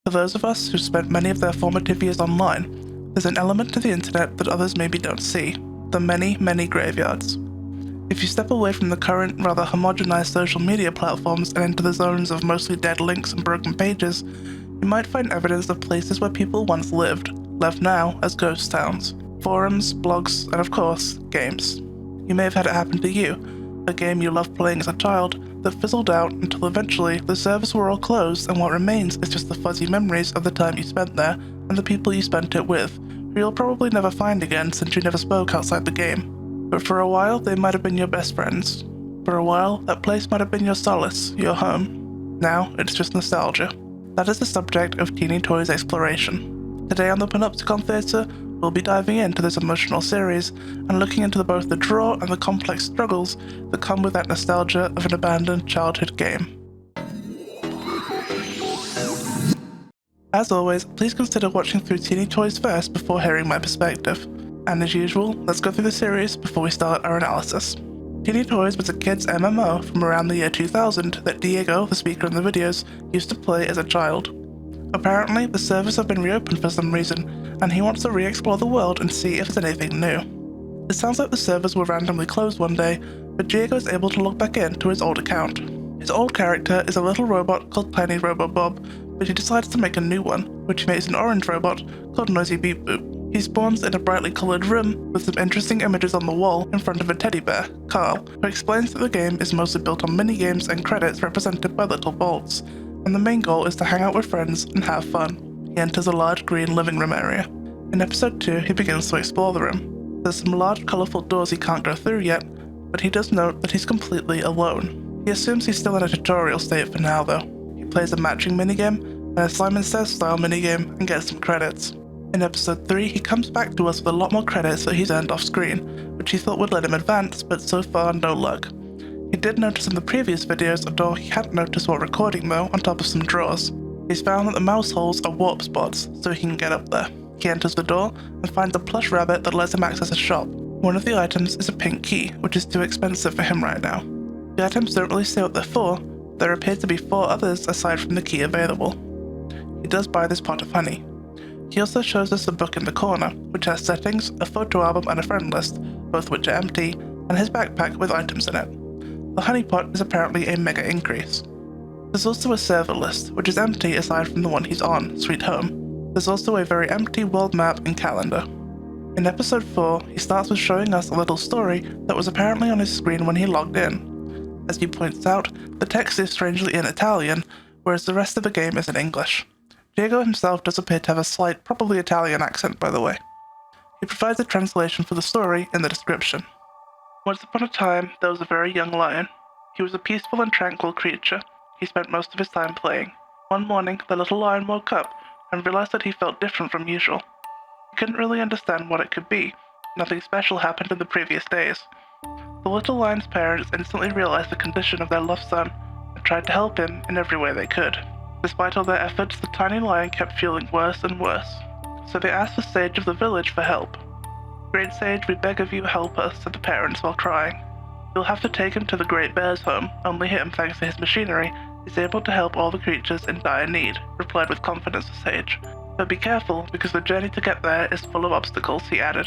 For those of us who spent many of their formative years online, there's an element to the internet that others maybe don't see: the many, many graveyards. If you step away from the current, rather homogenized social media platforms and into the zones of mostly dead links and broken pages, you might find evidence of places where people once lived, left now as ghost towns. Forums, blogs, and of course, games. You may have had it happen to you, a game you loved playing as a child that fizzled out until eventually the servers were all closed and what remains is just the fuzzy memories of the time you spent there and the people you spent it with, who you'll probably never find again since you never spoke outside the game. But for a while, they might have been your best friends. For a while, that place might have been your solace, your home. Now, it's just nostalgia. That is the subject of Teeny Toys Exploration. Today on the Panopticon Theatre, we'll be diving into this emotional series and looking into both the draw and the complex struggles that come with that nostalgia of an abandoned childhood game. As always, please consider watching through Teeny Toys first before hearing my perspective. And as usual, let's go through the series before we start our analysis. Teeny Toys was a kid's MMO from around the year 2000 that Diego, the speaker in the videos, used to play as a child. Apparently, the servers have been reopened for some reason, and he wants to re-explore the world and see if there's anything new. It sounds like the servers were randomly closed one day, but Diego is able to log back into his old account. His old character is a little robot called Tiny Robo Bob, but he decides to make a new one, which he makes an orange robot called Noisy Beep Boop. He spawns in a brightly coloured room with some interesting images on the wall in front of a teddy bear, Carl, who explains that the game is mostly built on minigames and credits represented by little bolts, and the main goal is to hang out with friends and have fun. He enters a large green living room area. In episode 2, he begins to explore the room. There's some large colourful doors he can't go through yet, but he does note that he's completely alone. He assumes he's still in a tutorial state for now though. He plays a matching minigame, and a Simon Says style minigame, and gets some credits. In episode 3, he comes back to us with a lot more credits that he's earned off screen, which he thought would let him advance, but so far no luck. He did notice in the previous videos a door he hadn't noticed while recording though, on top of some drawers. He's found that the mouse holes are warp spots, so he can get up there. He enters the door and finds a plush rabbit that lets him access a shop. One of the items is a pink key, which is too expensive for him right now. The items don't really say what they're for. There appear to be 4 others aside from the key available. He does buy this pot of honey. He also shows us a book in the corner, which has settings, a photo album and a friend list, both which are empty, and his backpack with items in it. The honey pot is apparently a mega increase. There's also a server list, which is empty aside from the one he's on, Sweet Home. There's also a very empty world map and calendar. In episode 4, he starts with showing us a little story that was apparently on his screen when he logged in. As he points out, the text is strangely in Italian, whereas the rest of the game is in English. Diego himself does appear to have a slight, probably Italian accent by the way. He provides a translation for the story in the description. Once upon a time, there was a very young lion. He was a peaceful and tranquil creature. He spent most of his time playing. One morning, the little lion woke up and realized that he felt different from usual. He couldn't really understand what it could be. Nothing special happened in the previous days. The little lion's parents instantly realized the condition of their loved son and tried to help him in every way they could. Despite all their efforts, the tiny lion kept feeling worse and worse, so they asked the sage of the village for help. "Great sage, we beg of you, help us," said the parents while crying. "You'll have to take him to the great bear's home. Only him, thanks to his machinery, is able to help all the creatures in dire need," replied with confidence the sage. "But be careful, because the journey to get there is full of obstacles," he added.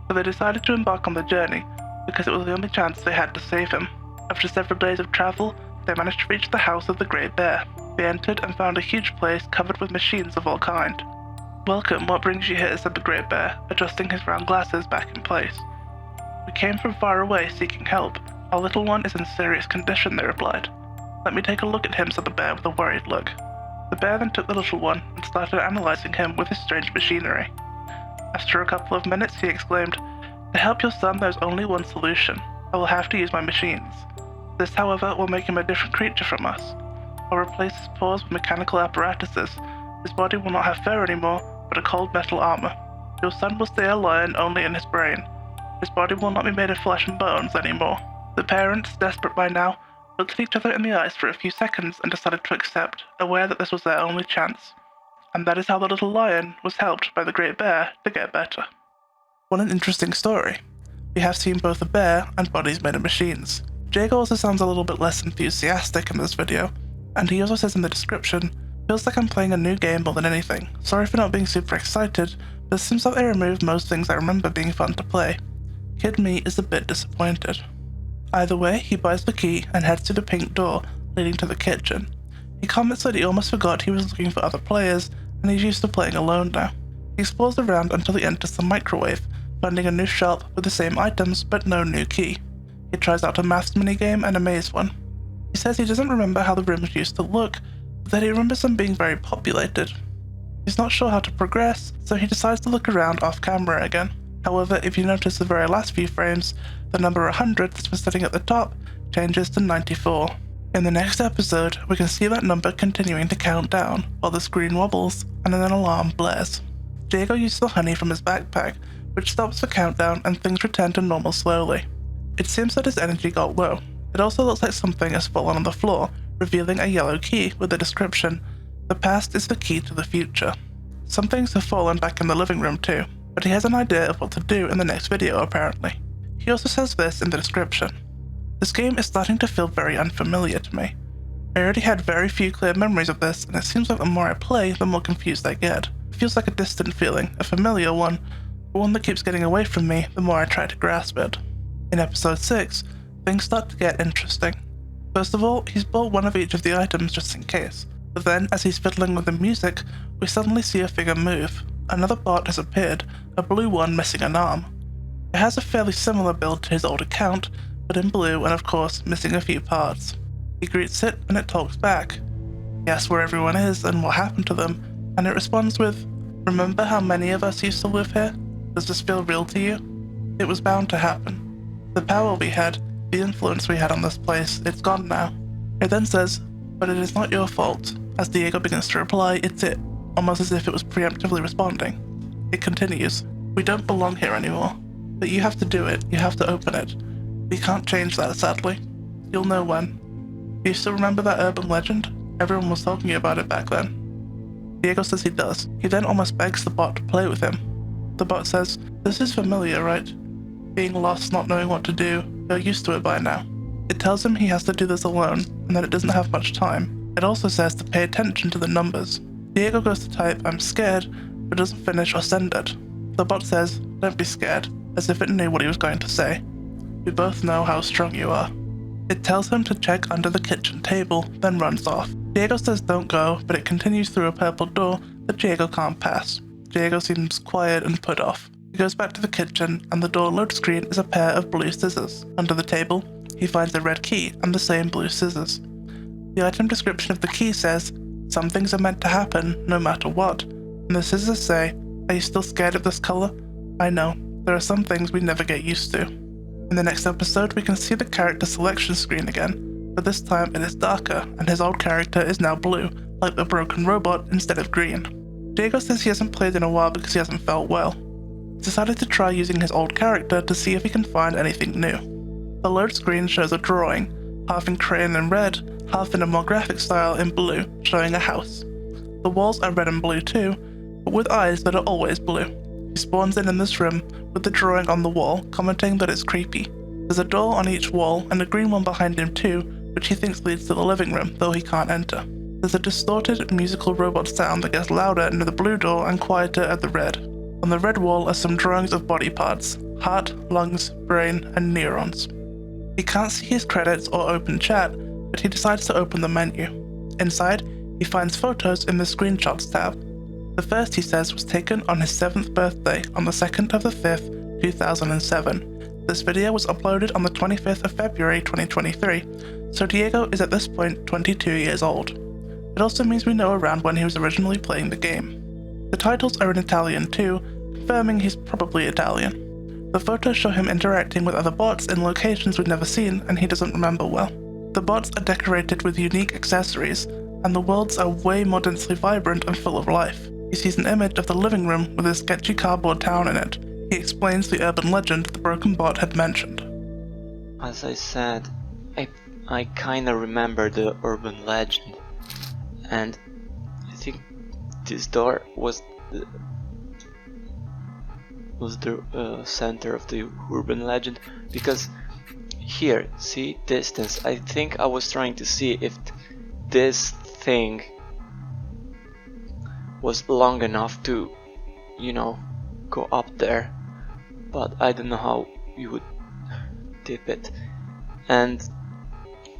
So they decided to embark on the journey, because it was the only chance they had to save him. After several days of travel, they managed to reach the house of the great bear. They entered and found a huge place covered with machines of all kind. "Welcome, what brings you here?" said the great bear, adjusting his round glasses back in place. "We came from far away seeking help. Our little one is in serious condition," they replied. "Let me take a look at him," said the bear with a worried look. The bear then took the little one and started analyzing him with his strange machinery. After a couple of minutes, he exclaimed, "To help your son, there's only one solution. I will have to use my machines. This, however, will make him a different creature from us. I'll replace his paws with mechanical apparatuses. His body will not have fur anymore, but a cold metal armor. Your son will stay a lion only in his brain. His body will not be made of flesh and bones anymore." The parents, desperate by now, looked at each other in the eyes for a few seconds and decided to accept, aware that this was their only chance. And that is how the little lion was helped by the great bear to get better. What an interesting story. We have seen both a bear and bodies made of machines. Diego also sounds a little bit less enthusiastic in this video, and he also says in the description, Feels like I'm playing a new game more than anything. Sorry for not being super excited, but it seems like they removed most things I remember being fun to play. Kid me is a bit disappointed. Either way, he buys the key and heads to the pink door leading to the kitchen. He comments that he almost forgot he was looking for other players and he's used to playing alone now. He explores around until he enters the microwave, finding a new shop with the same items but no new key. He tries out a maths minigame and a maze one. He says he doesn't remember how the rooms used to look, but that he remembers them being very populated. He's not sure how to progress, so he decides to look around off camera again. However, if you notice the very last few frames, the number 100 that's been sitting at the top changes to 94. In the next episode, we can see that number continuing to count down, while the screen wobbles and then an alarm blares. Diego uses the honey from his backpack, which stops the countdown and things return to normal slowly. It seems that his energy got low. It also looks like something has fallen on the floor, revealing a yellow key with a description, "The past is the key to the future." Some things have fallen back in the living room too, but he has an idea of what to do in the next video apparently. He also says this in the description. This game is starting to feel very unfamiliar to me. I already had very few clear memories of this, and it seems like the more I play, the more confused I get. It feels like a distant feeling, a familiar one, but one that keeps getting away from me the more I try to grasp it. In episode 6, things start to get interesting. First of all, he's bought one of each of the items just in case, but then as he's fiddling with the music, we suddenly see a figure move. Another bot has appeared, a blue one missing an arm. It has a fairly similar build to his old account, but in blue and of course missing a few parts. He greets it and it talks back. He asks where everyone is and what happened to them, and it responds with, "Remember how many of us used to live here? Does this feel real to you? It was bound to happen. The power we had, the influence we had on this place, it's gone now." It then says, "But it is not your fault." As Diego begins to reply, it's it, almost as if it was preemptively responding. It continues, "We don't belong here anymore. But you have to do it, you have to open it. We can't change that, sadly. You'll know when. Do you still remember that urban legend? Everyone was talking about it back then." Diego says he does. He then almost begs the bot to play with him. The bot says, "This is familiar, right? Being lost, not knowing what to do, you're used to it by now." It tells him he has to do this alone, and that it doesn't have much time. It also says to pay attention to the numbers. Diego goes to type, "I'm scared," but doesn't finish or send it. The bot says, "Don't be scared," as if it knew what he was going to say. "We both know how strong you are." It tells him to check under the kitchen table, then runs off. Diego says don't go, but it continues through a purple door that Diego can't pass. Diego seems quiet and put off. He goes back to the kitchen, and the door load screen is a pair of blue scissors. Under the table, he finds a red key and the same blue scissors. The item description of the key says, "Some things are meant to happen, no matter what." And the scissors say, "Are you still scared of this color? I know, there are some things we never get used to." In the next episode, we can see the character selection screen again, but this time it is darker, and his old character is now blue, like the broken robot, instead of green. Diego says he hasn't played in a while because he hasn't felt well. He's decided to try using his old character to see if he can find anything new. The load screen shows a drawing, half in crayon and red, half in a more graphic style in blue, showing a house. The walls are red and blue too, but with eyes that are always blue. He spawns in this room with the drawing on the wall, commenting that it's creepy. There's a door on each wall and a green one behind him too, which he thinks leads to the living room, though he can't enter. There's a distorted musical robot sound that gets louder near the blue door and quieter at the red. On the red wall are some drawings of body parts, heart, lungs, brain, and neurons. He can't see his credits or open chat, but he decides to open the menu. Inside, he finds photos in the screenshots tab. The first, he says, was taken on his 7th birthday on the 2nd of the 5th, 2007. This video was uploaded on the 25th of February 2023, so Diego is at this point 22 years old. It also means we know around when he was originally playing the game. The titles are in Italian too, confirming he's probably Italian. The photos show him interacting with other bots in locations we've never seen and he doesn't remember well. The bots are decorated with unique accessories, and the worlds are way more densely vibrant and full of life. He sees an image of the living room with a sketchy cardboard town in it. He explains the urban legend the broken bot had mentioned. As I said, I kinda remember the urban legend, and I think this door was the center of the urban legend, because here, see, distance, I think I was trying to see if this thing was long enough to, go up there, but I don't know how you would tip it. And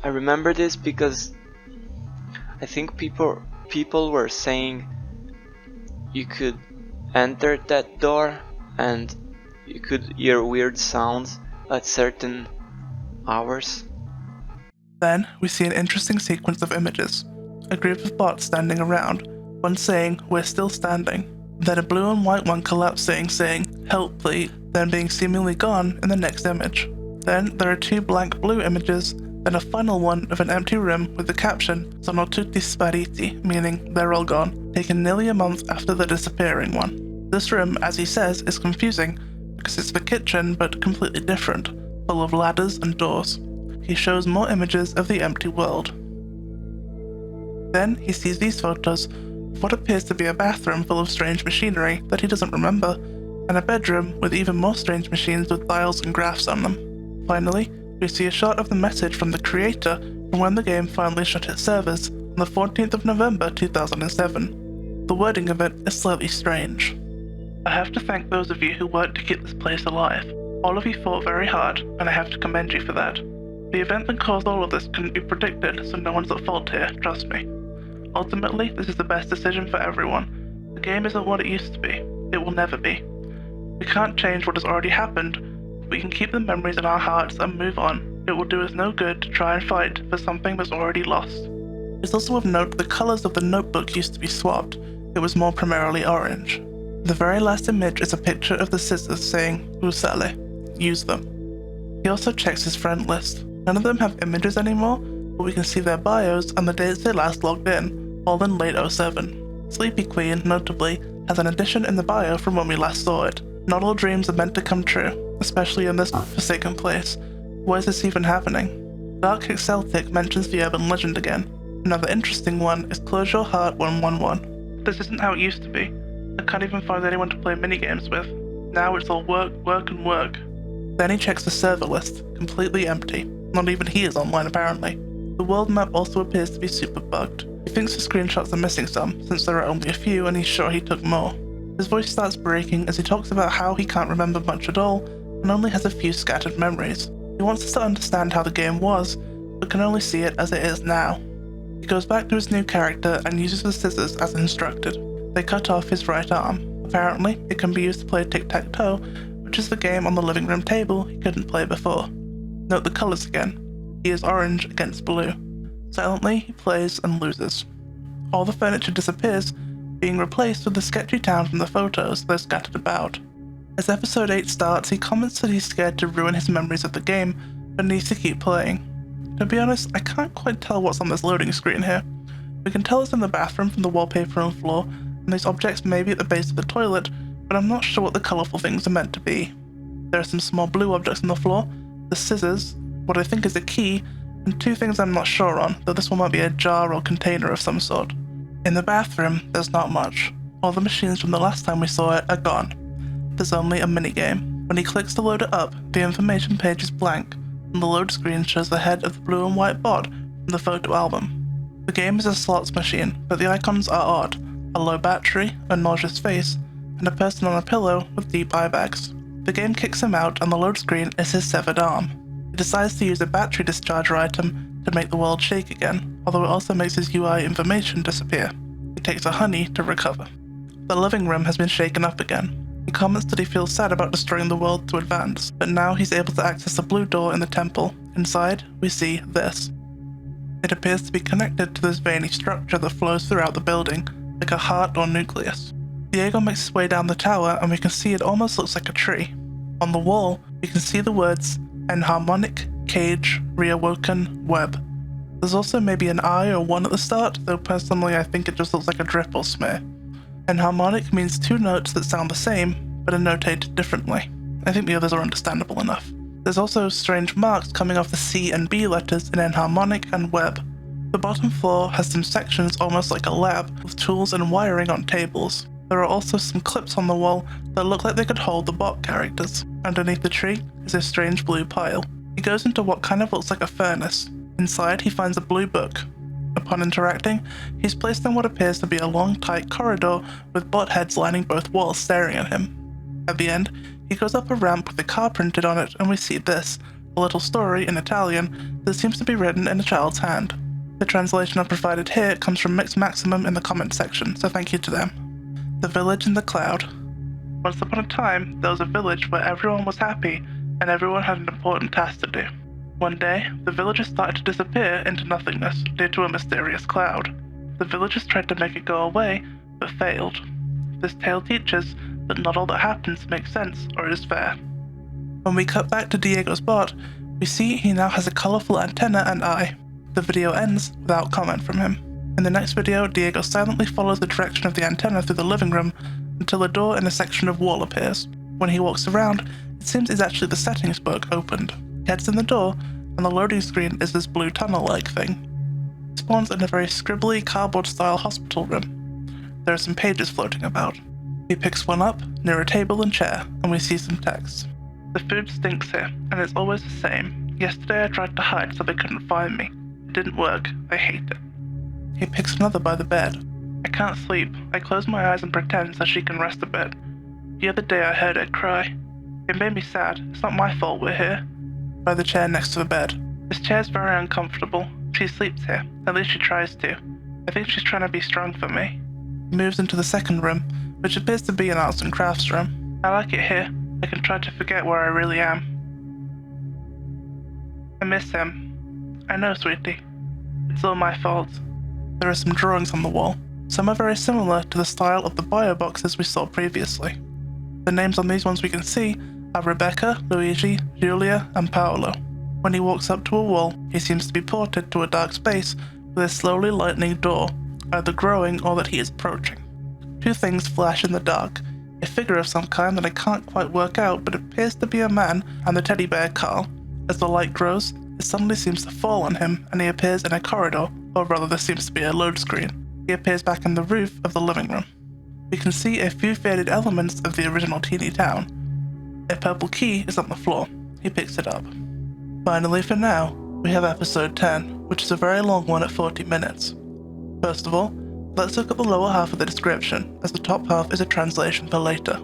I remember this because I think people were saying you could enter that door and you could hear weird sounds at certain hours. Then we see an interesting sequence of images. A group of bots standing around, one saying, "We're still standing." Then a blue and white one collapsing, saying, "Help please," then being seemingly gone in the next image. Then there are two blank blue images, then a final one of an empty room with the caption, "Sono tutti spariti," meaning they're all gone, taken nearly a month after the disappearing one. This room, as he says, is confusing because it's the kitchen but completely different, full of ladders and doors. He shows more images of the empty world. Then he sees these photos of what appears to be a bathroom full of strange machinery that he doesn't remember, and a bedroom with even more strange machines with dials and graphs on them. Finally, we see a shot of the message from the creator from when the game finally shut its servers on the 14th of November 2007. The wording of it is slightly strange. "I have to thank those of you who worked to keep this place alive. All of you fought very hard, and I have to commend you for that. The event that caused all of this couldn't be predicted, so no one's at fault here, trust me. Ultimately, this is the best decision for everyone. The game isn't what it used to be. It will never be. We can't change what has already happened, but we can keep the memories in our hearts and move on. It will do us no good to try and fight for something that's already lost." It's also of note the colours of the notebook used to be swapped. It was more primarily orange. The very last image is a picture of the scissors saying, "Usale," use them. He also checks his friend list. None of them have images anymore, but we can see their bios and the dates they last logged in, all in late 07. Sleepy Queen, notably, has an addition in the bio from when we last saw it. Not all dreams are meant to come true, especially in this forsaken place. Why is this even happening? Dark Celtic mentions the urban legend again. Another interesting one is Close Your Heart 111. This isn't how it used to be. I can't even find anyone to play minigames with. Now it's all work, work and work. Then he checks the server list, completely empty. Not even he is online apparently. The world map also appears to be super bugged. He thinks the screenshots are missing some, since there are only a few and he's sure he took more. His voice starts breaking as he talks about how he can't remember much at all and only has a few scattered memories. He wants us to understand how the game was, but can only see it as it is now. He goes back to his new character and uses the scissors as instructed. They cut off his right arm. Apparently, it can be used to play tic-tac-toe, which is the game on the living room table he couldn't play before. Note the colours again. He is orange against blue. Silently, he plays and loses. All the furniture disappears, being replaced with the sketchy town from the photos that are scattered about. As episode 8 starts, he comments that he's scared to ruin his memories of the game, but needs to keep playing. To be honest, I can't quite tell what's on this loading screen here. We can tell it's in the bathroom from the wallpaper and floor, and these objects may be at the base of the toilet, but I'm not sure what the colourful things are meant to be. There are some small blue objects on the floor, the scissors, what I think is a key, and two things I'm not sure on, though this one might be a jar or container of some sort. In the bathroom, there's not much. All the machines from the last time we saw it are gone. There's only a minigame. When he clicks to load it up, the information page is blank, and the load screen shows the head of the blue and white bot from the photo album. The game is a slots machine, but the icons are odd. A low battery, a nauseous face, and a person on a pillow with deep eye bags. The game kicks him out and the load screen is his severed arm. He decides to use a battery discharger item to make the world shake again, although it also makes his UI information disappear. He takes a honey to recover. The living room has been shaken up again. He comments that he feels sad about destroying the world to advance, but now he's able to access the blue door in the temple. Inside, we see this. It appears to be connected to this veiny structure that flows throughout the building, like a heart or nucleus. Diego makes his way down the tower and we can see it almost looks like a tree. On the wall, we can see the words enharmonic, cage, reawoken, web. There's also maybe an I or 1 at the start, though personally I think it just looks like a drip or smear. Enharmonic means 2 notes that sound the same, but are notated differently. I think the others are understandable enough. There's also strange marks coming off the C and B letters in enharmonic and web. The bottom floor has some sections almost like a lab, with tools and wiring on tables. There are also some clips on the wall that look like they could hold the bot characters. Underneath the tree is a strange blue pile. He goes into what kind of looks like a furnace. Inside he finds a blue book. Upon interacting, he's placed in what appears to be a long, tight corridor with bot heads lining both walls staring at him. At the end, he goes up a ramp with a car printed on it, and we see this, a little story in Italian that seems to be written in a child's hand. The translation I've provided here comes from Mix Maximum in the comments section, so thank you to them. The Village in the Cloud. Once upon a time, there was a village where everyone was happy and everyone had an important task to do. One day, the villagers started to disappear into nothingness due to a mysterious cloud. The villagers tried to make it go away, but failed. This tale teaches that not all that happens makes sense or is fair. When we cut back to Diego's bot, we see he now has a colourful antenna and eye. The video ends without comment from him. In the next video, Diego silently follows the direction of the antenna through the living room until a door in a section of wall appears. When he walks around, it seems it's actually the settings book opened. He heads in the door, and the loading screen is this blue tunnel-like thing. It spawns in a very scribbly, cardboard-style hospital room. There are some pages floating about. He picks one up, near a table and chair, and we see some text. The food stinks here, and it's always the same. Yesterday I tried to hide so they couldn't find me. It didn't work. I hate it. He picks another by the bed. I can't sleep. I close my eyes and pretend so she can rest a bit. The other day I heard her cry. It made me sad. It's not my fault we're here. By the chair next to the bed. This chair's very uncomfortable. She sleeps here. At least she tries to. I think she's trying to be strong for me. He moves into the second room, which appears to be an arts and crafts room. I like it here. I can try to forget where I really am. I miss him. I know, sweetie. It's all my fault. There are some drawings on the wall. Some are very similar to the style of the bio boxes we saw previously. The names on these ones we can see are Rebecca, Luigi, Giulia, and Paolo. When he walks up to a wall, he seems to be ported to a dark space with a slowly lightening door, either growing or that he is approaching. Two things flash in the dark, a figure of some kind that I can't quite work out but appears to be a man, and the teddy bear Carl. As the light grows, it suddenly seems to fall on him and he appears in a corridor, or rather there seems to be a load screen. He appears back in the roof of the living room. We can see a few faded elements of the original teeny town. A purple key is on the floor. He picks it up. Finally, for now, we have episode 10, which is a very long one at 40 minutes. First of all, let's look at the lower half of the description, as the top half is a translation for later.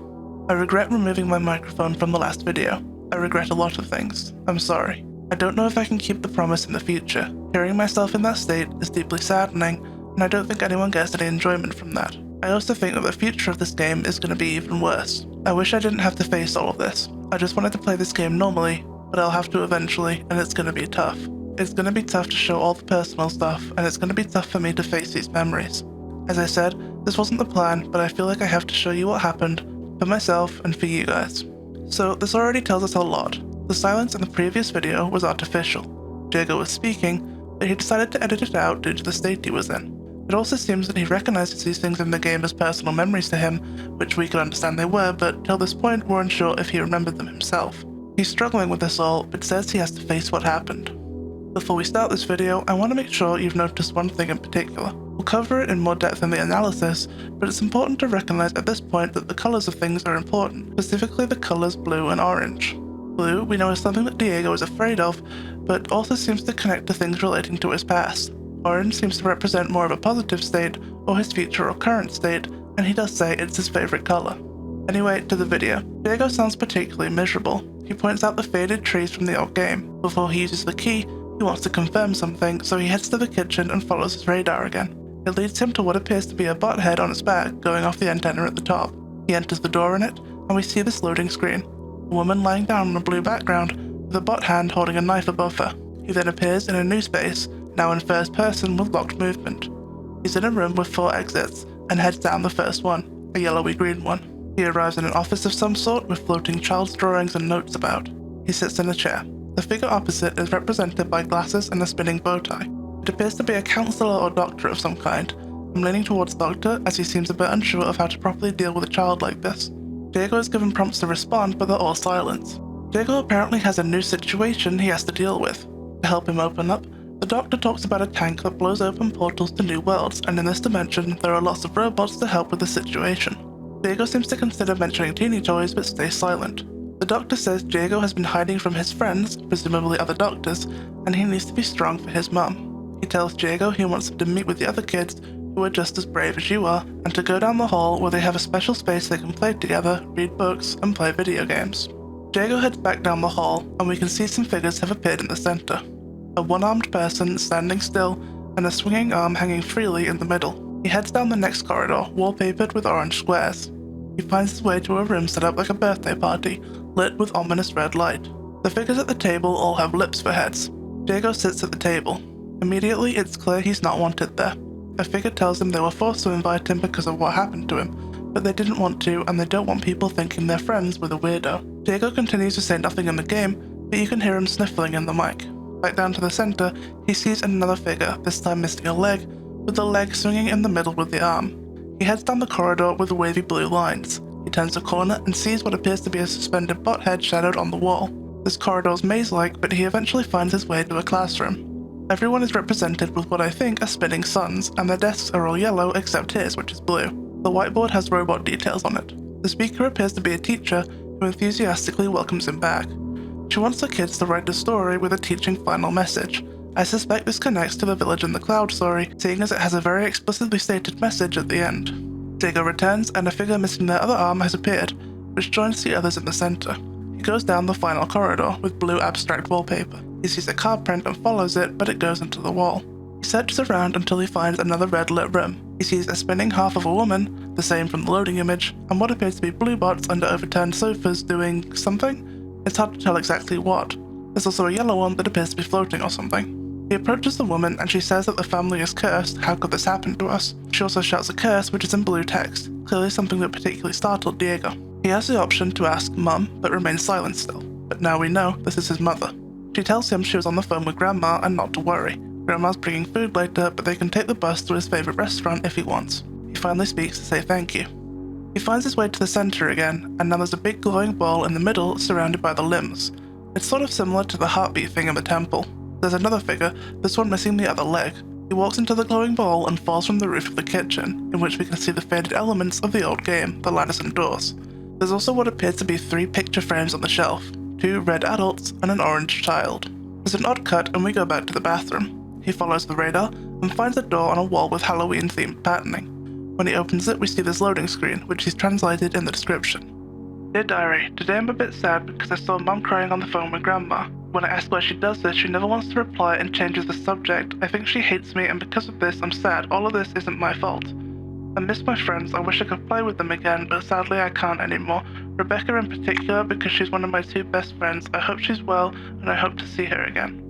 I regret removing my microphone from the last video. I regret a lot of things. I'm sorry. I don't know if I can keep the promise in the future. Hearing myself in that state is deeply saddening, and I don't think anyone gets any enjoyment from that. I also think that the future of this game is going to be even worse. I wish I didn't have to face all of this. I just wanted to play this game normally, but I'll have to eventually, and it's going to be tough. It's going to be tough to show all the personal stuff, and it's going to be tough for me to face these memories. As I said, this wasn't the plan, but I feel like I have to show you what happened, for myself and for you guys. So this already tells us a lot. The silence in the previous video was artificial. Diego was speaking, but he decided to edit it out due to the state he was in. It also seems that he recognizes these things in the game as personal memories to him, which we could understand they were, but till this point we're unsure if he remembered them himself. He's struggling with this all, but says he has to face what happened. Before we start this video, I want to make sure you've noticed one thing in particular. We'll cover it in more depth in the analysis, but it's important to recognize at this point that the colors of things are important, specifically the colors blue and orange. Blue, we know, is something that Diego is afraid of, but also seems to connect to things relating to his past. Orange seems to represent more of a positive state, or his future or current state, and he does say it's his favorite color. Anyway, to the video. Diego sounds particularly miserable. He points out the faded trees from the old game. Before he uses the key, he wants to confirm something, so he heads to the kitchen and follows his radar again. It leads him to what appears to be a bot head on its back, going off the antenna at the top. He enters the door in it, and we see this loading screen. A woman lying down on a blue background, with a bot hand holding a knife above her. He then appears in a new space, now in first person with locked movement. He's in a room with 4 exits, and heads down the first one, a yellowy green one. He arrives in an office of some sort with floating child's drawings and notes about. He sits in a chair. The figure opposite is represented by glasses and a spinning bow tie. It appears to be a counselor or doctor of some kind. I'm leaning towards doctor, as he seems a bit unsure of how to properly deal with a child like this. Diego is given prompts to respond, but they're all silent. Diego apparently has a new situation he has to deal with. To help him open up, the doctor talks about a tank that blows open portals to new worlds, and in this dimension, there are lots of robots to help with the situation. Diego seems to consider mentioning teeny toys, but stays silent. The doctor says Diego has been hiding from his friends, presumably other doctors, and he needs to be strong for his mum. He tells Diego he wants him to meet with the other kids who are just as brave as you are, and to go down the hall where they have a special space they can play together, read books, and play video games. Diego heads back down the hall, and we can see some figures have appeared in the center. A one-armed person standing still, and a swinging arm hanging freely in the middle. He heads down the next corridor, wallpapered with orange squares. He finds his way to a room set up like a birthday party, lit with ominous red light. The figures at the table all have lips for heads. Diego sits at the table. Immediately, it's clear he's not wanted there. A figure tells him they were forced to invite him because of what happened to him, but they didn't want to, and they don't want people thinking they're friends with a weirdo. Diego continues to say nothing in the game, but you can hear him sniffling in the mic. Back down to the center, he sees another figure, this time missing a leg, with the leg swinging in the middle with the arm. He heads down the corridor with wavy blue lines. He turns a corner and sees what appears to be a suspended bot head shadowed on the wall. This corridor's maze-like, but he eventually finds his way to a classroom. Everyone is represented with what I think are spinning suns, and their desks are all yellow except his, which is blue. The whiteboard has robot details on it. The speaker appears to be a teacher who enthusiastically welcomes him back. She wants the kids to write a story with a teaching final message. I suspect this connects to the Village in the Cloud story, seeing as it has a very explicitly stated message at the end. Diego returns, and a figure missing their other arm has appeared, which joins the others in the center. He goes down the final corridor with blue abstract wallpaper. He sees a card print and follows it, but it goes into the wall. He searches around until he finds another red lit room. He sees a spinning half of a woman, the same from the loading image, and what appears to be blue bots under overturned sofas doing something? It's hard to tell exactly what. There's also a yellow one that appears to be floating or something. He approaches the woman and she says that the family is cursed, how could this happen to us? She also shouts a curse which is in blue text, clearly something that particularly startled Diego. He has the option to ask Mum, but remains silent still. But now we know this is his mother. She tells him she was on the phone with Grandma and not to worry. Grandma's bringing food later, but they can take the bus to his favorite restaurant if he wants. He finally speaks to say thank you. He finds his way to the center again, and now there's a big glowing ball in the middle surrounded by the limbs. It's sort of similar to the heartbeat thing in the temple. There's another figure, this one missing the other leg. He walks into the glowing ball and falls from the roof of the kitchen, in which we can see the faded elements of the old game, the ladders and doors. There's also what appears to be 3 picture frames on the shelf, 2 red adults and an orange child. There's an odd cut and we go back to the bathroom. He follows the radar and finds a door on a wall with Halloween-themed patterning. When he opens it, we see this loading screen, which he's translated in the description. Dear Diary, today I'm a bit sad because I saw Mum crying on the phone with Grandma. When I ask why she does this, she never wants to reply and changes the subject. I think she hates me, and because of this, I'm sad. All of this isn't my fault. I miss my friends. I wish I could play with them again, but sadly I can't anymore. Rebecca in particular, because she's one of my 2 best friends. I hope she's well, and I hope to see her again.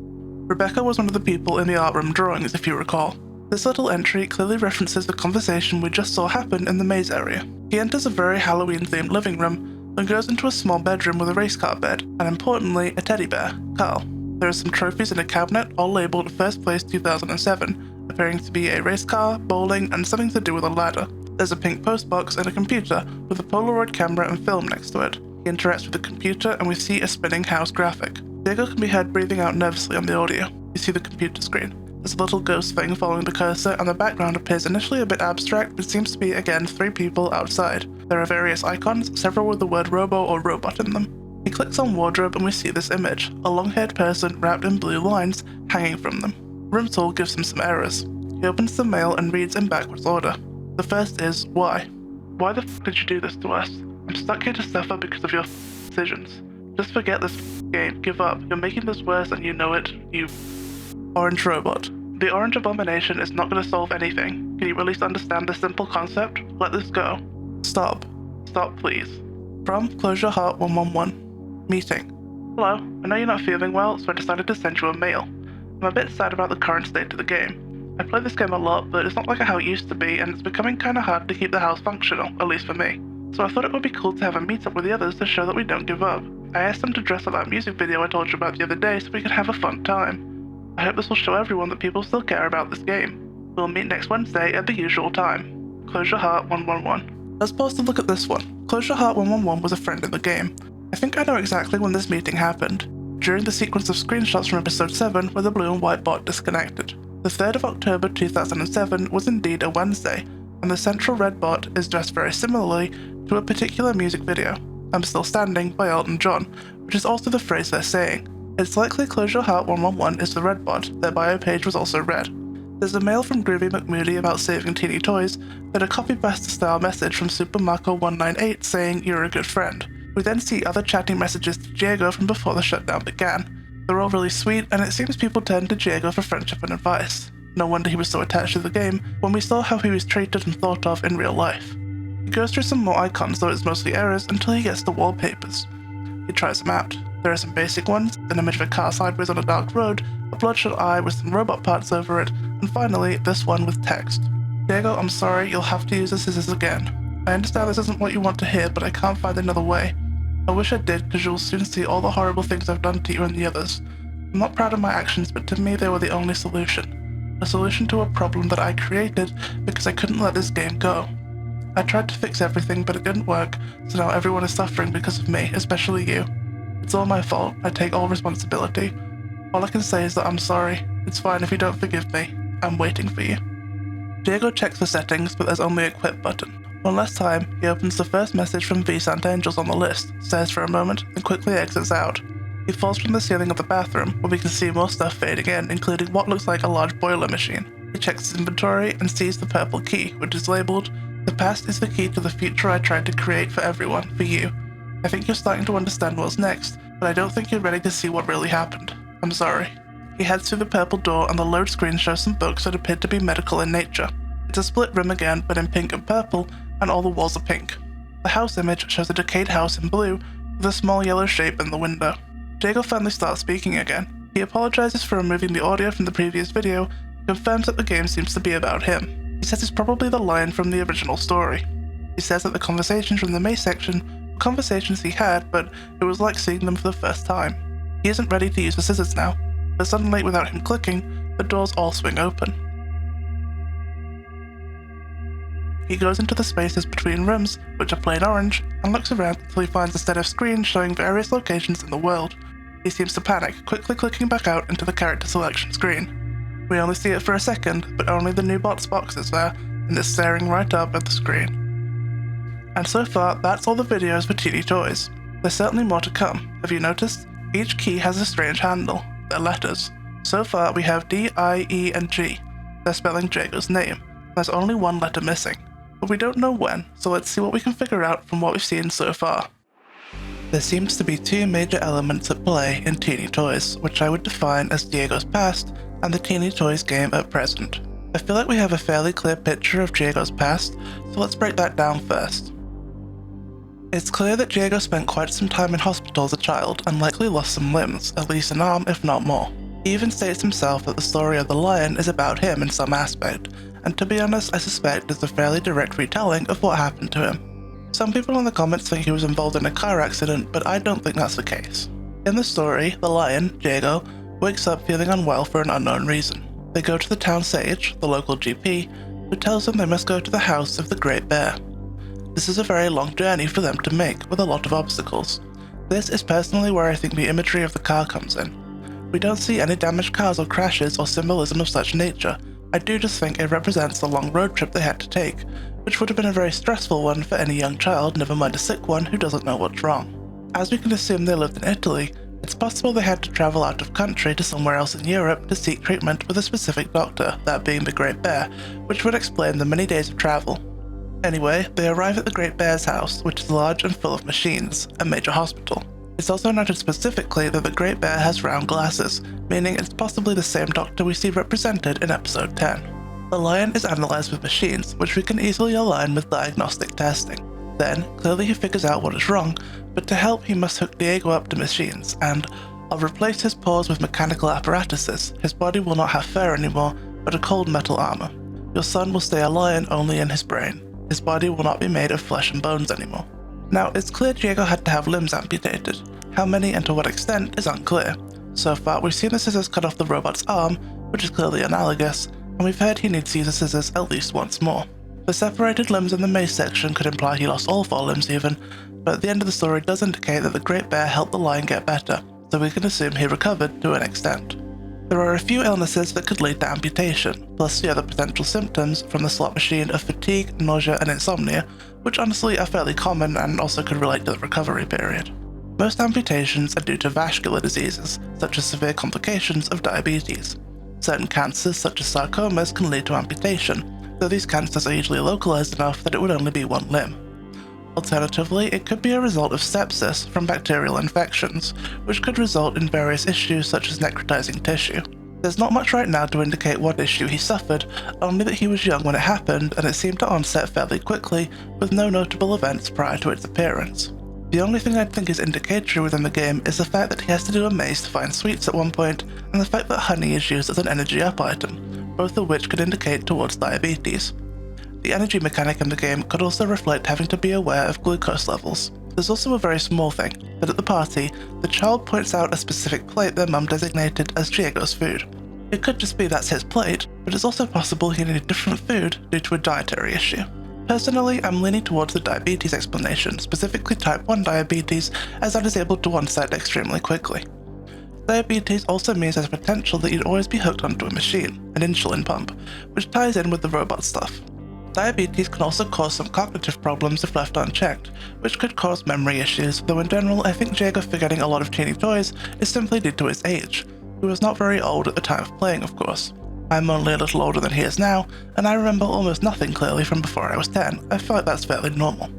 Rebecca was one of the people in the art room drawings, if you recall. This little entry clearly references the conversation we just saw happen in the maze area. He enters a very Halloween-themed living room, and goes into a small bedroom with a race car bed, and importantly, a teddy bear, Carl. There are some trophies in a cabinet, all labelled First Place 2007, appearing to be a race car, bowling, and something to do with a ladder. There's a pink postbox and a computer with a Polaroid camera and film next to it. He interacts with the computer and we see a spinning house graphic. Diego can be heard breathing out nervously on the audio. You see the computer screen. There's a little ghost thing following the cursor, and the background appears initially a bit abstract, but seems to be again 3 people outside. There are various icons, several with the word robo or robot in them. He clicks on wardrobe and we see this image, a long-haired person wrapped in blue lines hanging from them. Room tool gives him some errors. He opens the mail and reads in backwards order. The first is, why? Why the f did you do this to us? I'm stuck here to suffer because of your decisions. Just forget this game, give up. You're making this worse and you know it, you orange robot. The orange abomination is not going to solve anything. Can you at least understand this simple concept? Let this go. Stop. Stop, please. From Close Your Heart 111. Meeting. Hello, I know you're not feeling well, so I decided to send you a mail. I'm a bit sad about the current state of the game. I play this game a lot, but it's not like how it used to be, and it's becoming kinda hard to keep the house functional, at least for me. So I thought it would be cool to have a meetup with the others to show that we don't give up. I asked them to dress up that music video I told you about the other day so we could have a fun time. I hope this will show everyone that people still care about this game. We'll meet next Wednesday at the usual time. Close Your Heart 111. Let's pause to look at this one. Close Your Heart 111 was a friend in the game. I think I know exactly when this meeting happened. During the sequence of screenshots from episode 7 where the blue and white bot disconnected. The 3rd of October 2007 was indeed a Wednesday, and the central red bot is dressed very similarly to a particular music video, I'm Still Standing by Elton John, which is also the phrase they're saying. It's likely Close Your Heart 111 is the red bot, their bio page was also red. There's a mail from Groovy McMoody about saving Teeny Toys, then a copy-paste style message from Supermarco198 saying you're a good friend. We then see other chatting messages to Diego from before the shutdown began. They're all really sweet, and it seems people turned to Diego for friendship and advice. No wonder he was so attached to the game when we saw how he was treated and thought of in real life. He goes through some more icons, though it's mostly errors, until he gets to wallpapers. He tries them out. There are some basic ones, an image of a car sideways on a dark road, a bloodshot eye with some robot parts over it, and finally, this one with text. Diego, I'm sorry, you'll have to use the scissors again. I understand this isn't what you want to hear, but I can't find another way. I wish I did, because you'll soon see all the horrible things I've done to you and the others. I'm not proud of my actions, but to me they were the only solution. A solution to a problem that I created because I couldn't let this game go. I tried to fix everything, but it didn't work, so now everyone is suffering because of me, especially you. It's all my fault, I take all responsibility. All I can say is that I'm sorry. It's fine if you don't forgive me. I'm waiting for you. Diego checks the settings, but there's only a quit button. One last time, he opens the first message from V Sant Angels on the list, stares for a moment, and quickly exits out. He falls from the ceiling of the bathroom, where we can see more stuff fading in, including what looks like a large boiler machine. He checks his inventory and sees the purple key, which is labeled, "The past is the key to the future I tried to create for everyone, for you. I think you're starting to understand what's next, but I don't think you're ready to see what really happened. I'm sorry." He heads through the purple door and the load screen shows some books that appear to be medical in nature. It's a split room again, but in pink and purple, and all the walls are pink. The house image shows a decayed house in blue, with a small yellow shape in the window. Diego finally starts speaking again. He apologizes for removing the audio from the previous video, and confirms that the game seems to be about him. He says it's probably the lion from the original story. He says that the conversations from the May section were conversations he had, but it was like seeing them for the first time. He isn't ready to use the scissors now, but suddenly, without him clicking, the doors all swing open. He goes into the spaces between rooms, which are plain orange, and looks around until he finds a set of screens showing various locations in the world. He seems to panic, quickly clicking back out into the character selection screen. We only see it for a second, but only the new bots box is there, and it's staring right up at the screen. And so far, that's all the videos for Teeny Toys. There's certainly more to come. Have you noticed? Each key has a strange handle. They're letters. So far, we have D, I, E, and G. They're spelling Diego's name. There's only one letter missing. But we don't know when, so let's see what we can figure out from what we've seen so far. There seems to be two major elements at play in Teeny Toys, which I would define as Diego's past and the Teeny Toys game at present. I feel like we have a fairly clear picture of Diego's past, so let's break that down first. It's clear that Diego spent quite some time in hospital as a child and likely lost some limbs, at least an arm if not more. He even states himself that the story of the lion is about him in some aspect, and to be honest I suspect it's a fairly direct retelling of what happened to him. Some people in the comments think he was involved in a car accident, but I don't think that's the case. In the story, the lion, Diego, wakes up feeling unwell for an unknown reason. They go to the town sage, the local GP, who tells them they must go to the house of the Great Bear. This is a very long journey for them to make, with a lot of obstacles. This is personally where I think the imagery of the car comes in. We don't see any damaged cars or crashes or symbolism of such nature. I do just think it represents the long road trip they had to take, which would have been a very stressful one for any young child, never mind a sick one who doesn't know what's wrong. As we can assume they lived in Italy, it's possible they had to travel out of country to somewhere else in Europe to seek treatment with a specific doctor, that being the Great Bear, which would explain the many days of travel. Anyway, they arrive at the Great Bear's house, which is large and full of machines, a major hospital. It's also noted specifically that the Great Bear has round glasses, meaning it's possibly the same doctor we see represented in episode 10. The lion is analysed with machines, which we can easily align with diagnostic testing. Then, clearly he figures out what is wrong, but to help he must hook Diego up to machines, and I'll replace his paws with mechanical apparatuses. His body will not have fur anymore, but a cold metal armor. Your son will stay a lion only in his brain. His body will not be made of flesh and bones anymore. Now, it's clear Diego had to have limbs amputated. How many and to what extent is unclear. So far, we've seen the scissors cut off the robot's arm, which is clearly analogous, and we've heard he needs to use the scissors at least once more. The separated limbs in the maze section could imply he lost all 4 limbs even, but at the end of the story does indicate that the Great Bear helped the lion get better, so we can assume he recovered to an extent. There are a few illnesses that could lead to amputation, plus the other potential symptoms from the slot machine of fatigue, nausea and insomnia, which honestly are fairly common and also could relate to the recovery period. Most amputations are due to vascular diseases, such as severe complications of diabetes. Certain cancers, such as sarcomas, can lead to amputation, though these cancers are usually localized enough that it would only be one limb. Alternatively, it could be a result of sepsis from bacterial infections, which could result in various issues such as necrotizing tissue. There's not much right now to indicate what issue he suffered, only that he was young when it happened and it seemed to onset fairly quickly, with no notable events prior to its appearance. The only thing I'd think is indicatory within the game is the fact that he has to do a maze to find sweets at one point, and the fact that honey is used as an energy up item, both of which could indicate towards diabetes. The energy mechanic in the game could also reflect having to be aware of glucose levels. There's also a very small thing, that at the party, the child points out a specific plate their mum designated as Diego's food. It could just be that's his plate, but it's also possible he needed different food due to a dietary issue. Personally, I'm leaning towards the diabetes explanation, specifically type 1 diabetes, as that is able to onset extremely quickly. Diabetes also means there's potential that you'd always be hooked onto a machine, an insulin pump, which ties in with the robot stuff. Diabetes can also cause some cognitive problems if left unchecked, which could cause memory issues, though in general I think Diego forgetting a lot of teeny toys is simply due to his age. He was not very old at the time of playing, of course. I'm only a little older than he is now, and I remember almost nothing clearly from before I was 10. I feel like that's fairly normal.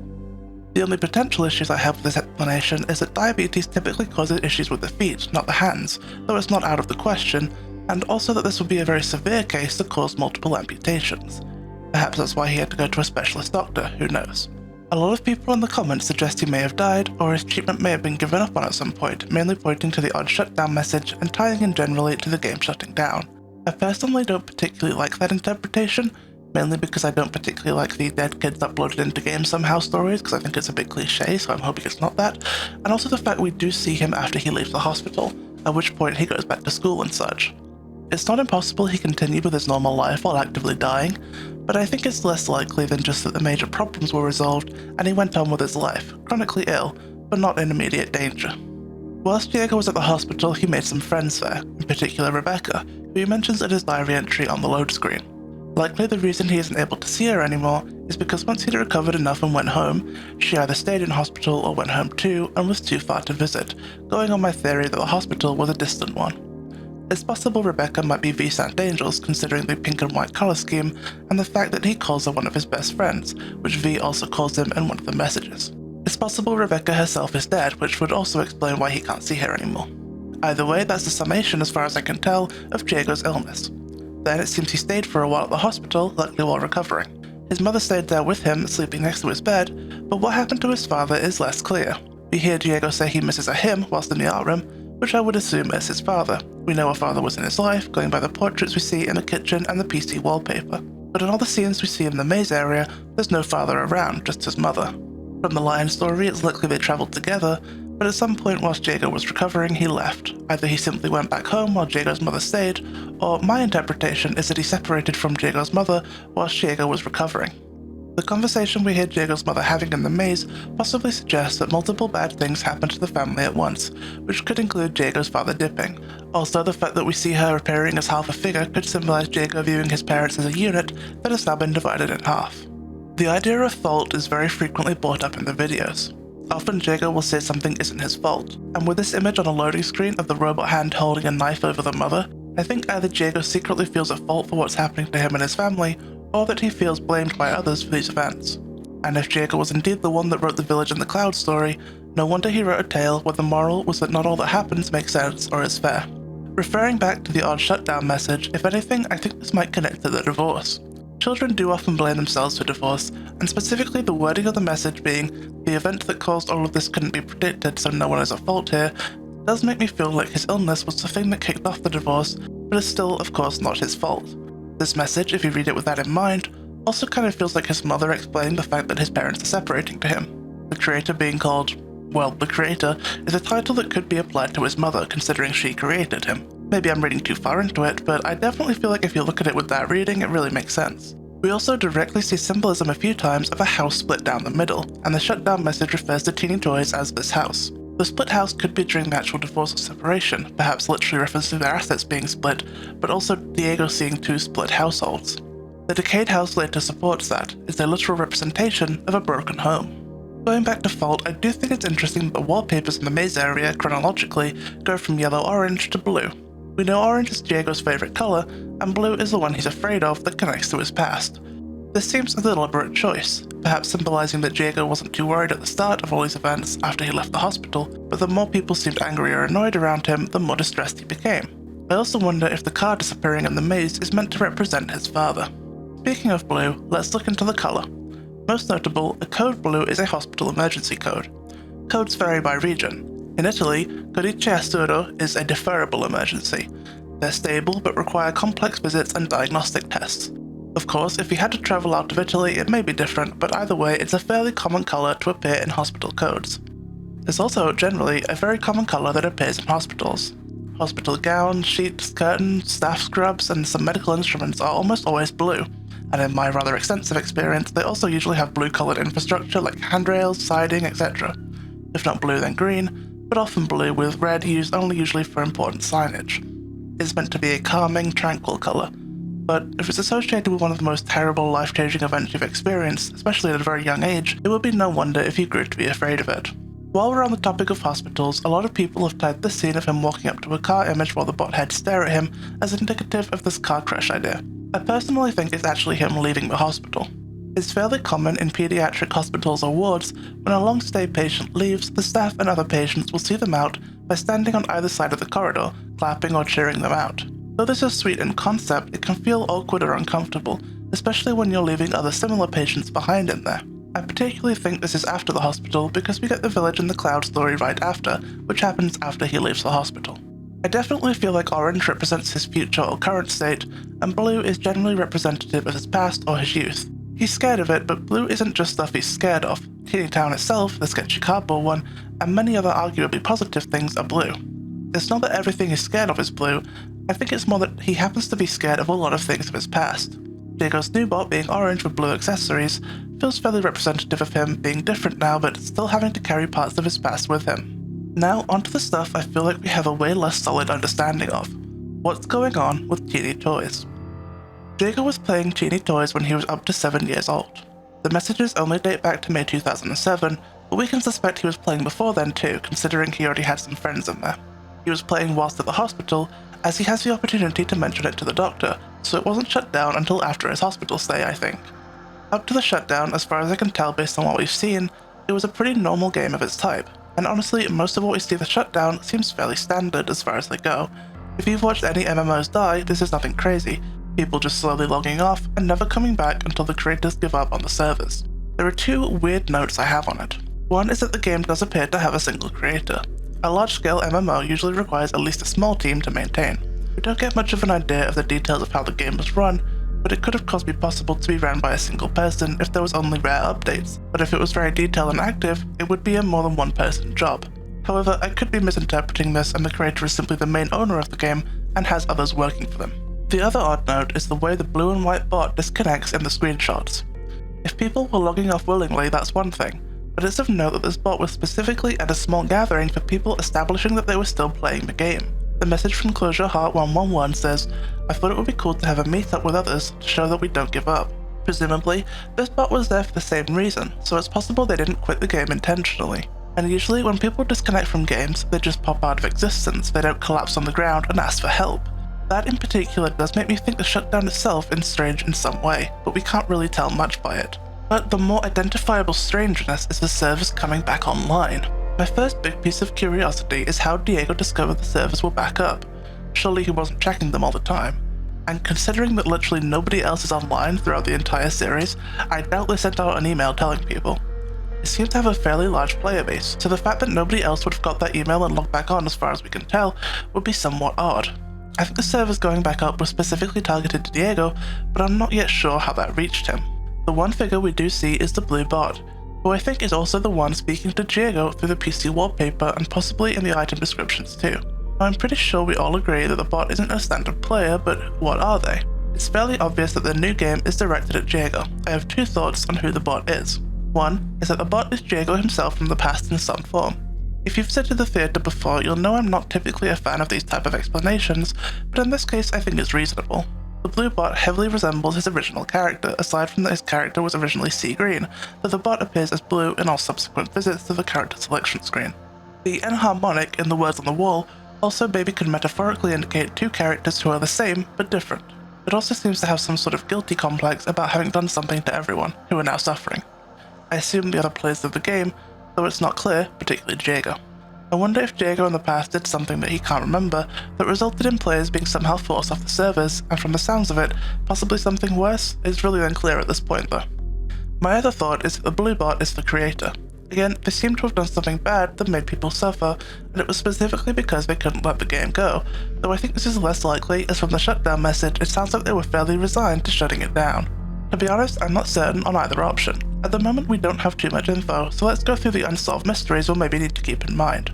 The only potential issues I have with this explanation is that diabetes typically causes issues with the feet, not the hands, though it's not out of the question, and also that this would be a very severe case that caused multiple amputations. Perhaps that's why he had to go to a specialist doctor, who knows. A lot of people in the comments suggest he may have died, or his treatment may have been given up on at some point, mainly pointing to the odd shutdown message and tying in generally to the game shutting down. I personally don't particularly like that interpretation, mainly because I don't particularly like the dead kids uploaded into games somehow stories, because I think it's a bit cliche, so I'm hoping it's not that, and also the fact we do see him after he leaves the hospital, at which point he goes back to school and such. It's not impossible he continued with his normal life while actively dying, but I think it's less likely than just that the major problems were resolved and he went on with his life, chronically ill, but not in immediate danger. Whilst Diego was at the hospital, he made some friends there, in particular Rebecca, who he mentions in his diary entry on the load screen. Likely the reason he isn't able to see her anymore is because once he'd recovered enough and went home, she either stayed in hospital or went home too and was too far to visit, going on my theory that the hospital was a distant one. It's possible Rebecca might be V Sant Angels considering the pink and white colour scheme and the fact that he calls her one of his best friends, which V also calls him in one of the messages. It's possible Rebecca herself is dead, which would also explain why he can't see her anymore. Either way, that's the summation as far as I can tell of Diego's illness. Then it seems he stayed for a while at the hospital, likely while recovering. His mother stayed there with him, sleeping next to his bed, but what happened to his father is less clear. We hear Diego say he misses a him whilst in the art room, which I would assume is his father. We know a father was in his life, going by the portraits we see in the kitchen and the PC wallpaper. But in all the scenes we see in the maze area, there's no father around, just his mother. From the Lion story, it's likely they travelled together, but at some point whilst Diego was recovering, he left. Either he simply went back home while Diego's mother stayed, or my interpretation is that he separated from Diego's mother whilst Diego was recovering. The conversation we hear Diego's mother having in the maze possibly suggests that multiple bad things happened to the family at once, which could include Diego's father dipping. Also, the fact that we see her appearing as half a figure could symbolize Diego viewing his parents as a unit that has now been divided in half. The idea of fault is very frequently brought up in the videos. Often Diego will say something isn't his fault, and with this image on a loading screen of the robot hand holding a knife over the mother, I think either Diego secretly feels at fault for what's happening to him and his family, or that he feels blamed by others for these events. And if Diego was indeed the one that wrote the Village in the Cloud story, no wonder he wrote a tale where the moral was that not all that happens makes sense or is fair. Referring back to the odd shutdown message, if anything, I think this might connect to the divorce. Children do often blame themselves for divorce, and specifically the wording of the message being, the event that caused all of this couldn't be predicted so no one is at fault here, does make me feel like his illness was the thing that kicked off the divorce, but is still, of course, not his fault. This message, if you read it with that in mind, also kind of feels like his mother explaining the fact that his parents are separating to him. The creator being called, well, the creator, is a title that could be applied to his mother considering she created him. Maybe I'm reading too far into it, but I definitely feel like if you look at it with that reading, it really makes sense. We also directly see symbolism a few times of a house split down the middle, and the shutdown message refers to Teeny Toys as this house. The split house could be during the actual divorce or separation, perhaps literally referencing their assets being split, but also Diego seeing two split households. The decayed house later supports that, is a literal representation of a broken home. Going back to Fault, I do think it's interesting that the wallpapers in the maze area, chronologically, go from yellow-orange to blue. We know orange is Diego's favourite colour, and blue is the one he's afraid of that connects to his past. This seems a deliberate choice, perhaps symbolising that Diego wasn't too worried at the start of all these events after he left the hospital, but the more people seemed angry or annoyed around him, the more distressed he became. I also wonder if the car disappearing in the maze is meant to represent his father. Speaking of blue, let's look into the colour. Most notable, a code blue is a hospital emergency code. Codes vary by region. In Italy, Codice Azzurro is a deferrable emergency. They're stable but require complex visits and diagnostic tests. Of course, if you had to travel out of Italy, it may be different, but either way, it's a fairly common colour to appear in hospital codes. There's also, generally, a very common colour that appears in hospitals. Hospital gowns, sheets, curtains, staff scrubs, and some medical instruments are almost always blue, and in my rather extensive experience, they also usually have blue-coloured infrastructure like handrails, siding, etc. If not blue, then green, but often blue with red used only usually for important signage. It's meant to be a calming, tranquil colour, but if it's associated with one of the most terrible, life-changing events you've experienced, especially at a very young age, it would be no wonder if you grew to be afraid of it. While we're on the topic of hospitals, a lot of people have tagged this scene of him walking up to a car image while the bot heads stare at him as indicative of this car crash idea. I personally think it's actually him leaving the hospital. It's fairly common in pediatric hospitals or wards when a long-stay patient leaves, the staff and other patients will see them out by standing on either side of the corridor, clapping or cheering them out. Though this is sweet in concept, it can feel awkward or uncomfortable, especially when you're leaving other similar patients behind in there. I particularly think this is after the hospital because we get the village in the cloud story right after, which happens after he leaves the hospital. I definitely feel like orange represents his future or current state, and blue is generally representative of his past or his youth. He's scared of it, but blue isn't just stuff he's scared of. Teeny Town itself, the sketchy cardboard one, and many other arguably positive things are blue. It's not that everything he's scared of is blue, I think it's more that he happens to be scared of a lot of things of his past. Diego's new bot being orange with blue accessories feels fairly representative of him being different now but still having to carry parts of his past with him. Now onto the stuff I feel like we have a way less solid understanding of. What's going on with Teeny Toys? Diego was playing Teeny Toys when he was up to 7 years old. The messages only date back to May 2007, but we can suspect he was playing before then too, considering he already had some friends in there. He was playing whilst at the hospital, as he has the opportunity to mention it to the doctor, so it wasn't shut down until after his hospital stay, I think. Up to the shutdown, as far as I can tell based on what we've seen, it was a pretty normal game of its type, and honestly, most of what we see the shutdown seems fairly standard as far as they go. If you've watched any MMOs die, this is nothing crazy, people just slowly logging off and never coming back until the creators give up on the servers. There are two weird notes I have on it. One is that the game does appear to have a single creator. A large-scale MMO usually requires at least a small team to maintain. We don't get much of an idea of the details of how the game was run, but it could of course be possible to be ran by a single person if there was only rare updates, but if it was very detailed and active, it would be a more than one person job. However, I could be misinterpreting this and the creator is simply the main owner of the game and has others working for them. The other odd note is the way the blue and white bot disconnects in the screenshots. If people were logging off willingly, that's one thing, but it's of note that this bot was specifically at a small gathering for people establishing that they were still playing the game. The message from Closure Heart 111 says, "I thought it would be cool to have a meetup with others to show that we don't give up." Presumably, this bot was there for the same reason, so it's possible they didn't quit the game intentionally. And usually when people disconnect from games, they just pop out of existence, they don't collapse on the ground and ask for help. That in particular does make me think the shutdown itself is strange in some way, but we can't really tell much by it. But the more identifiable strangeness is the servers coming back online. My first big piece of curiosity is how Diego discovered the servers were back up. Surely he wasn't checking them all the time. And considering that literally nobody else is online throughout the entire series, I doubt they sent out an email telling people. It seems to have a fairly large player base, so the fact that nobody else would have got that email and logged back on as far as we can tell would be somewhat odd. I think the servers going back up were specifically targeted to Diego, but I'm not yet sure how that reached him. The one figure we do see is the blue bot, who I think is also the one speaking to Diego through the PC wallpaper and possibly in the item descriptions too. Now, I'm pretty sure we all agree that the bot isn't a standard player, but what are they? It's fairly obvious that the new game is directed at Diego. I have two thoughts on who the bot is. One is that the bot is Diego himself from the past in some form. If you've visited the theatre before, you'll know I'm not typically a fan of these type of explanations, but in this case I think it's reasonable. The blue bot heavily resembles his original character, aside from that his character was originally sea green, though the bot appears as blue in all subsequent visits to the character selection screen. The enharmonic in the words on the wall also maybe could metaphorically indicate two characters who are the same but different. It also seems to have some sort of guilty complex about having done something to everyone, who are now suffering. I assume the other players of the game, though it's not clear, particularly Jago. I wonder if Jago in the past did something that he can't remember that resulted in players being somehow forced off the servers, and from the sounds of it, possibly something worse. It's really unclear at this point though. My other thought is that the blue bot is the creator. Again, they seem to have done something bad that made people suffer, and it was specifically because they couldn't let the game go, though I think this is less likely as from the shutdown message it sounds like they were fairly resigned to shutting it down. To be honest, I'm not certain on either option. At the moment we don't have too much info, so let's go through the unsolved mysteries we'll maybe need to keep in mind.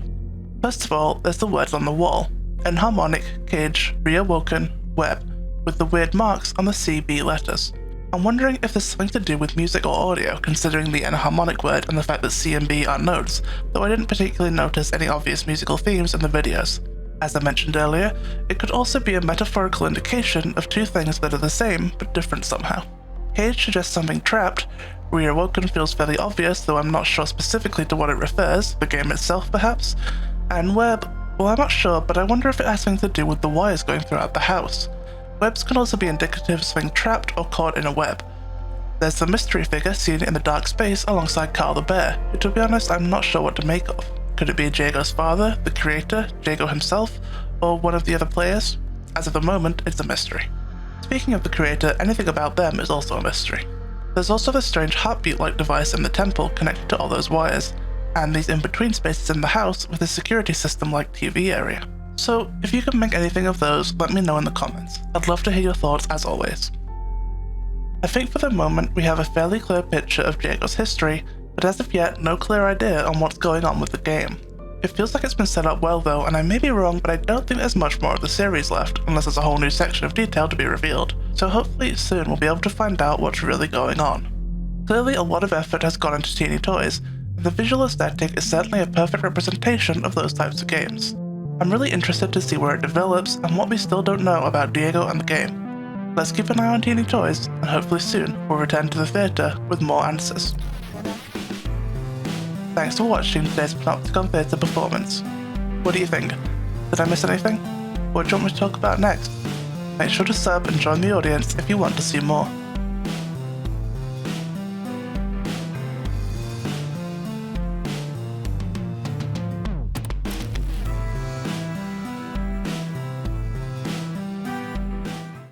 First of all, there's the words on the wall. Enharmonic, cage, reawoken, web, with the weird marks on the CB letters. I'm wondering if there's something to do with music or audio, considering the enharmonic word and the fact that C and B are notes, though I didn't particularly notice any obvious musical themes in the videos. As I mentioned earlier, it could also be a metaphorical indication of two things that are the same, but different somehow. Cage suggests something trapped, reawoken feels fairly obvious, though I'm not sure specifically to what it refers, the game itself perhaps, and web, well I'm not sure, but I wonder if it has something to do with the wires going throughout the house. Webs can also be indicative of something trapped or caught in a web. There's the mystery figure seen in the dark space alongside Carl the bear, who to be honest I'm not sure what to make of. Could it be Jago's father, the creator, Jago himself, or one of the other players? As of the moment, it's a mystery. Speaking of the creator, anything about them is also a mystery. There's also the strange heartbeat-like device in the temple connected to all those wires, and these in-between spaces in the house with a security system like TV area. So, if you can make anything of those, let me know in the comments. I'd love to hear your thoughts as always. I think for the moment we have a fairly clear picture of Jago's history, but as of yet, no clear idea on what's going on with the game. It feels like it's been set up well though, and I may be wrong, but I don't think there's much more of the series left, unless there's a whole new section of detail to be revealed. So hopefully soon we'll be able to find out what's really going on. Clearly a lot of effort has gone into Teeny Toys, and the visual aesthetic is certainly a perfect representation of those types of games. I'm really interested to see where it develops and what we still don't know about Diego and the game. Let's keep an eye on Teeny Toys, and hopefully soon we'll return to the theatre with more answers. Thanks for watching today's Panopticon Theatre performance. What do you think? Did I miss anything? What do you want me to talk about next? Make sure to sub and join the audience if you want to see more.